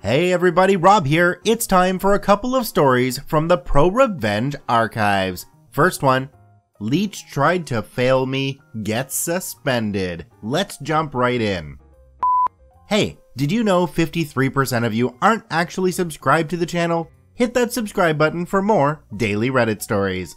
Hey everybody, Rob here. It's time for a couple of stories from the ProRevenge archives. First one, Leech tried to fail me, gets suspended. Let's jump right in. Hey, did you know 53% of you aren't actually subscribed to the channel? Hit that subscribe button for more daily Reddit stories.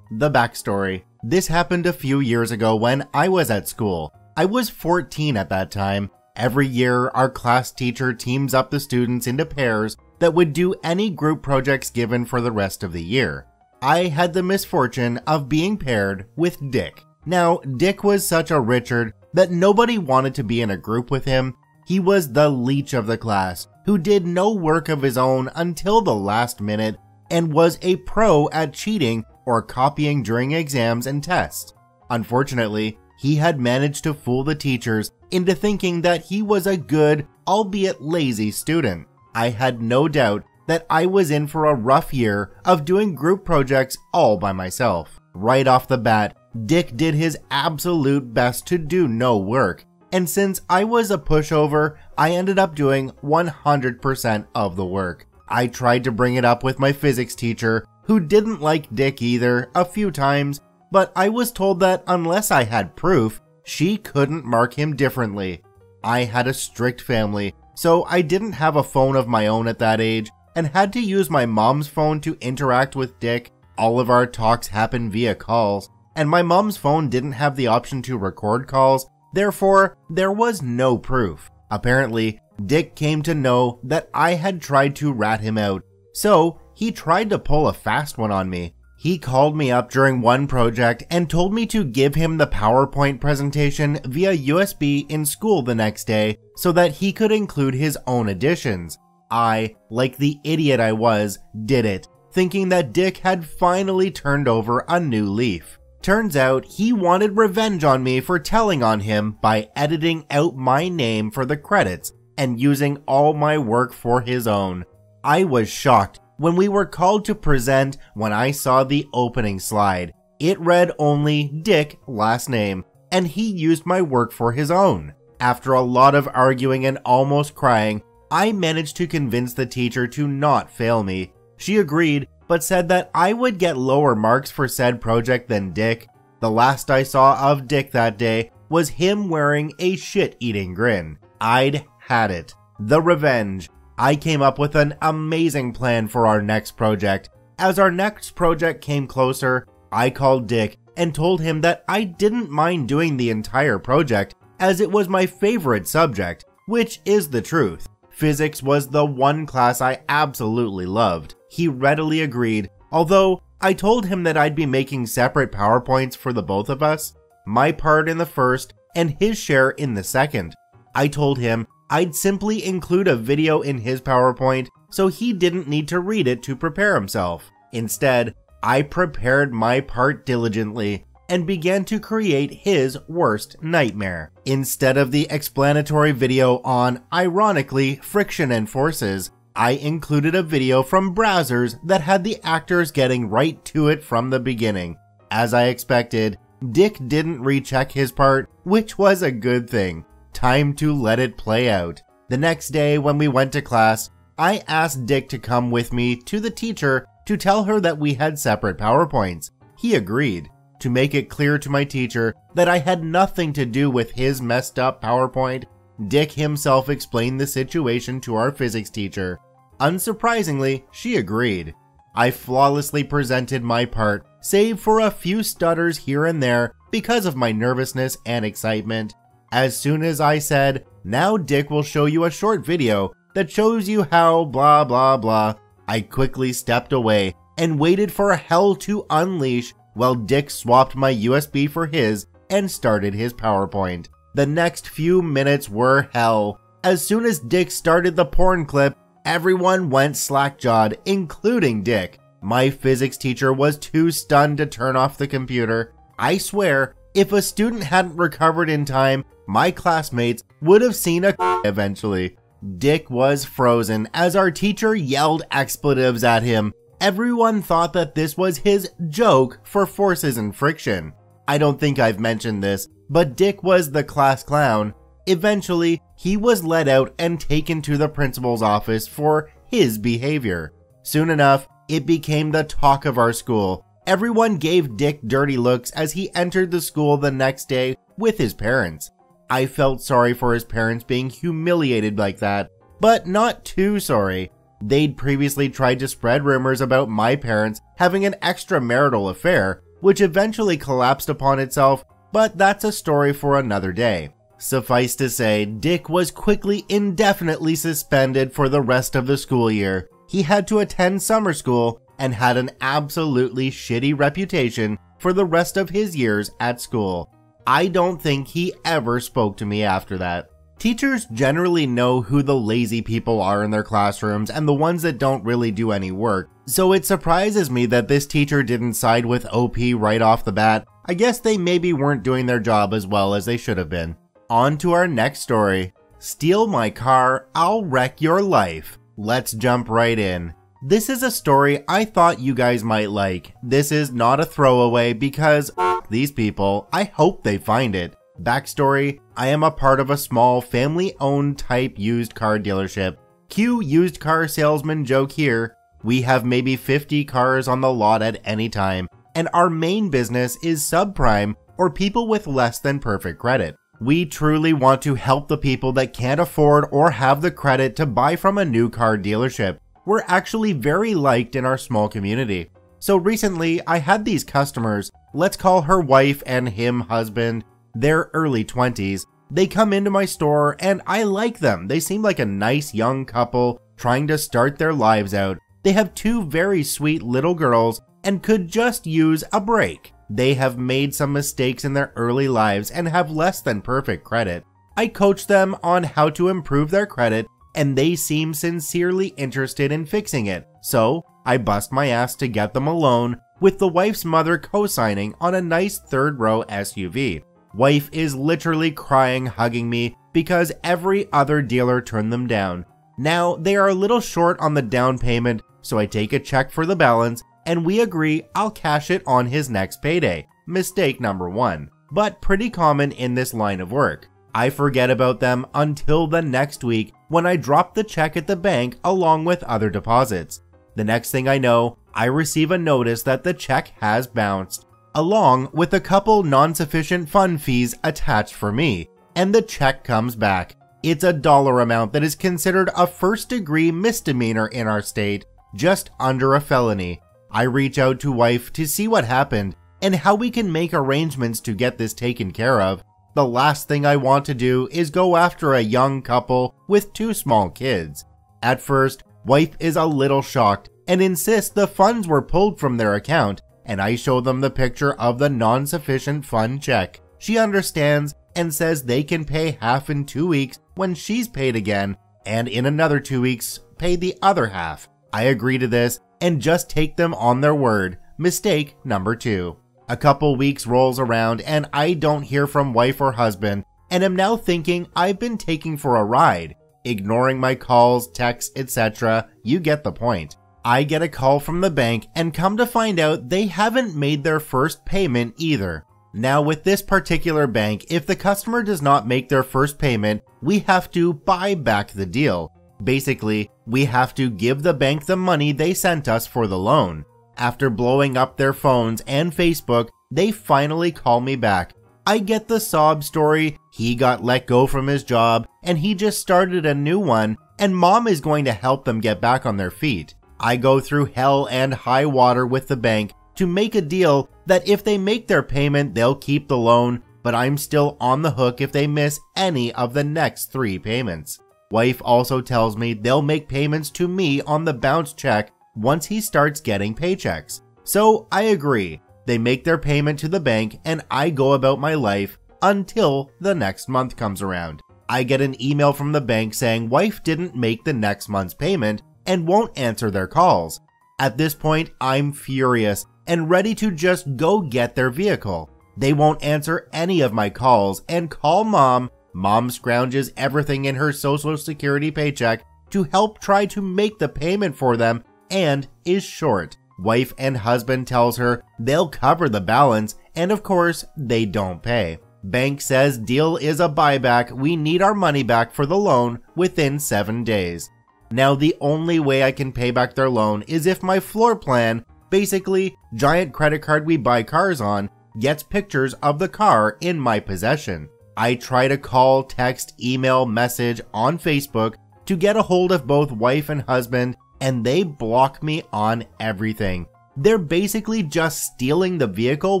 The backstory. This happened a few years ago when I was at school. I was 14 at that time. Every year, our class teacher teams up the students into pairs that would do any group projects given for the rest of the year. I had the misfortune of being paired with Dick. Now, Dick was such a Richard that nobody wanted to be in a group with him. He was the Leech of the class, who did no work of his own until the last minute and was a pro at cheating or copying during exams and tests. Unfortunately, he had managed to fool the teachers into thinking that he was a good, albeit lazy student. I had no doubt that I was in for a rough year of doing group projects all by myself. Right off the bat, Dick did his absolute best to do no work, and since I was a pushover, I ended up doing 100% of the work. I tried to bring it up with my physics teacher, who didn't like Dick either, a few times, but I was told that unless I had proof, she couldn't mark him differently. I had a strict family, so I didn't have a phone of my own at that age and had to use my mom's phone to interact with Dick. All of our talks happened via calls, and my mom's phone didn't have the option to record calls, therefore there was no proof. Apparently, Dick came to know that I had tried to rat him out, so he tried to pull a fast one on me. He called me up during one project and told me to give him the PowerPoint presentation via USB in school the next day so that he could include his own additions. I, like the idiot I was, did it, thinking that Dick had finally turned over a new leaf. Turns out he wanted revenge on me for telling on him by editing out my name for the credits and using all my work for his own. I was shocked when we were called to present when I saw the opening slide. It read only Dick last name, and he used my work for his own. After a lot of arguing and almost crying, I managed to convince the teacher to not fail me. She agreed, but said that I would get lower marks for said project than Dick. The last I saw of Dick that day was him wearing a shit-eating grin. I'd had it. The revenge. I came up with an amazing plan for our next project. As our next project came closer, I called Dick and told him that I didn't mind doing the entire project as it was my favorite subject, which is the truth. Physics was the one class I absolutely loved. He readily agreed, although I told him that I'd be making separate PowerPoints for the both of us, my part in the first and his share in the second. I told him I'd simply include a video in his PowerPoint so he didn't need to read it to prepare himself. Instead, I prepared my part diligently and began to create his worst nightmare. Instead of the explanatory video on, ironically, friction and forces, I included a video from browsers that had the actors getting right to it from the beginning. As I expected, Dick didn't recheck his part, which was a good thing. Time to let it play out. The next day when we went to class, I asked Dick to come with me to the teacher to tell her that we had separate PowerPoints. He agreed. To make it clear to my teacher that I had nothing to do with his messed up PowerPoint, Dick himself explained the situation to our physics teacher. Unsurprisingly, she agreed. I flawlessly presented my part, save for a few stutters here and there because of my nervousness and excitement. As soon as I said, "Now Dick will show you a short video that shows you how blah blah blah," I quickly stepped away and waited for hell to unleash while Dick swapped my USB for his and started his PowerPoint. The next few minutes were hell. As soon as Dick started the porn clip, everyone went slack-jawed, including Dick. My physics teacher was too stunned to turn off the computer. I swear, if a student hadn't recovered in time, my classmates would have seen a eventually. Dick was frozen as our teacher yelled expletives at him. Everyone thought that this was his joke for forces and friction. I don't think I've mentioned this, but Dick was the class clown. Eventually, he was let out and taken to the principal's office for his behavior. Soon enough, it became the talk of our school. Everyone gave Dick dirty looks as he entered the school the next day with his parents. I felt sorry for his parents being humiliated like that, but not too sorry. They'd previously tried to spread rumors about my parents having an extramarital affair, which eventually collapsed upon itself, but that's a story for another day. Suffice to say, Dick was quickly indefinitely suspended for the rest of the school year. He had to attend summer school and had an absolutely shitty reputation for the rest of his years at school. I don't think he ever spoke to me after that. Teachers generally know who the lazy people are in their classrooms and the ones that don't really do any work, so it surprises me that this teacher didn't side with OP right off the bat. I guess they maybe weren't doing their job as well as they should have been. On to our next story. Steal my car, I'll wreck your life. Let's jump right in. This is a story I thought you guys might like. This is not a throwaway because these people, I hope they find it. Backstory, I am a part of a small family-owned type used car dealership. Cue used car salesman joke here. We have maybe 50 cars on the lot at any time, and our main business is subprime or people with less than perfect credit. We truly want to help the people that can't afford or have the credit to buy from a new car dealership. We're actually very liked in our small community. So recently, I had these customers, let's call her wife and him husband, they're early 20s. They come into my store and I like them. They seem like a nice young couple trying to start their lives out. They have two very sweet little girls and could just use a break. They have made some mistakes in their early lives and have less than perfect credit. I coach them on how to improve their credit and they seem sincerely interested in fixing it. So I bust my ass to get them a loan, with the wife's mother co-signing on a nice third row SUV. Wife is literally crying, hugging me because every other dealer turned them down. Now they are a little short on the down payment, so I take a check for the balance and we agree I'll cash it on his next payday. Mistake number one, but pretty common in this line of work. I forget about them until the next week when I drop the check at the bank along with other deposits. The next thing I know, I receive a notice that the check has bounced, along with a couple non-sufficient fund fees attached for me, and the check comes back. It's a dollar amount that is considered a first-degree misdemeanor in our state, just under a felony. I reach out to wife to see what happened and how we can make arrangements to get this taken care of. The last thing I want to do is go after a young couple with two small kids. At first, wife is a little shocked and insists the funds were pulled from their account, and I show them the picture of the non-sufficient fund check. She understands and says they can pay half in 2 weeks when she's paid again, and in another 2 weeks, pay the other half. I agree to this and just take them on their word. Mistake number two. A couple weeks rolls around and I don't hear from wife or husband, and am now thinking I've been taking for a ride, ignoring my calls, texts, etc. You get the point. I get a call from the bank and come to find out they haven't made their first payment either. Now with this particular bank, if the customer does not make their first payment, we have to buy back the deal. Basically, we have to give the bank the money they sent us for the loan. After blowing up their phones and Facebook, they finally call me back. I get the sob story, he got let go from his job and he just started a new one and mom is going to help them get back on their feet. I go through hell and high water with the bank to make a deal that if they make their payment, they'll keep the loan, but I'm still on the hook if they miss any of the next 3 payments. Wife also tells me they'll make payments to me on the bounce check once he starts getting paychecks. So I agree. They make their payment to the bank and I go about my life until the next month comes around. I get an email from the bank saying wife didn't make the next month's payment and won't answer their calls. At this point, I'm furious and ready to just go get their vehicle. They won't answer any of my calls and call mom. Mom scrounges everything in her social security paycheck to help try to make the payment for them and is short. Wife and husband tells her they'll cover the balance and of course they don't pay. Bank says deal is a buyback. We need our money back for the loan within 7 days. Now the only way I can pay back their loan is if my floor plan, basically giant credit card we buy cars on, gets pictures of the car in my possession. I try to call, text, email, message on Facebook to get a hold of both wife and husband, and they block me on everything. They're basically just stealing the vehicle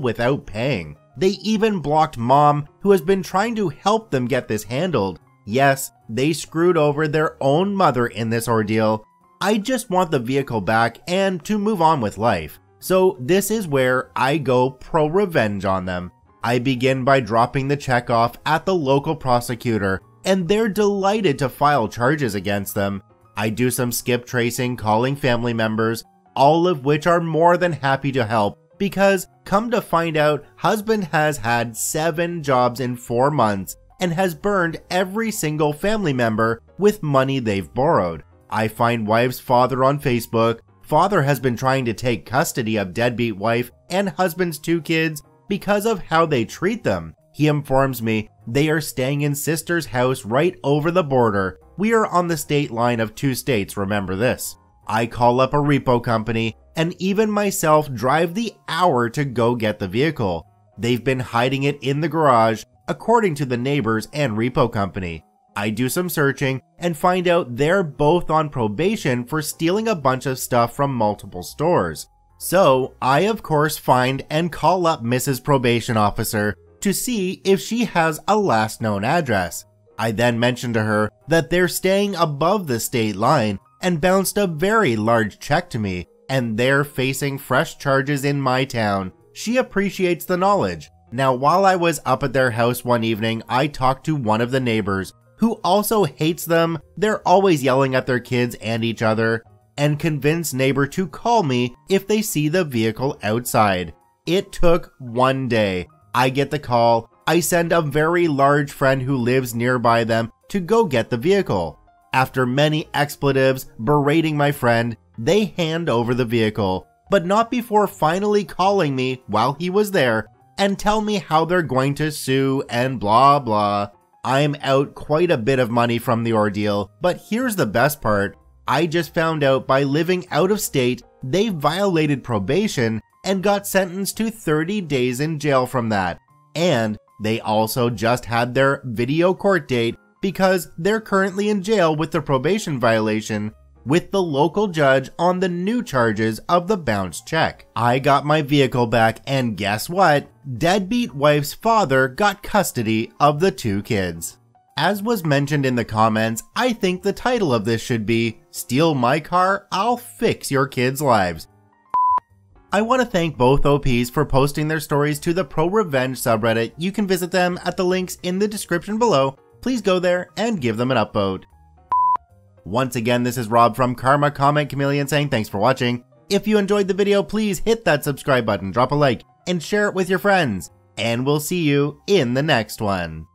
without paying. They even blocked mom, who has been trying to help them get this handled. Yes, they screwed over their own mother in this ordeal. I just want the vehicle back and to move on with life. So this is where I go pro-revenge on them. I begin by dropping the check off at the local prosecutor, and they're delighted to file charges against them. I do some skip tracing, calling family members, all of which are more than happy to help, because come to find out, husband has had 7 jobs in 4 months and has burned every single family member with money they've borrowed. I find wife's father on Facebook. Father has been trying to take custody of deadbeat wife and husband's 2 kids because of how they treat them. He informs me they are staying in sister's house right over the border. We are on the state line of 2 states, remember this. I call up a repo company and even myself drive the hour to go get the vehicle. They've been hiding it in the garage, according to the neighbors and repo company. I do some searching and find out they're both on probation for stealing a bunch of stuff from multiple stores. So I of course find and call up Mrs. Probation Officer to see if she has a last known address. I then mention to her that they're staying above the state line and bounced a very large check to me, and they're facing fresh charges in my town. She appreciates the knowledge. Now, while I was up at their house one evening, I talked to one of the neighbors who also hates them. They're always yelling at their kids and each other, and convinced neighbor to call me if they see the vehicle outside. It took 1 day. I get the call. I send a very large friend who lives nearby them to go get the vehicle. After many expletives berating my friend, they hand over the vehicle, but not before finally calling me while he was there and tell me how they're going to sue and blah blah. I'm out quite a bit of money from the ordeal, but here's the best part. I just found out by living out of state, they violated probation and got sentenced to 30 days in jail from that. And they also just had their video court date because they're currently in jail with the probation violation with the local judge on the new charges of the bounced check. I got my vehicle back, and guess what? Deadbeat wife's father got custody of the 2 kids. As was mentioned in the comments, I think the title of this should be Steal My Car, I'll Fix Your Kids' Lives. I want to thank both OPs for posting their stories to the ProRevenge subreddit. You can visit them at the links in the description below. Please go there and give them an upvote. Once again, this is Rob from Karma Comment Chameleon saying thanks for watching. If you enjoyed the video, please hit that subscribe button, drop a like, and share it with your friends. And we'll see you in the next one.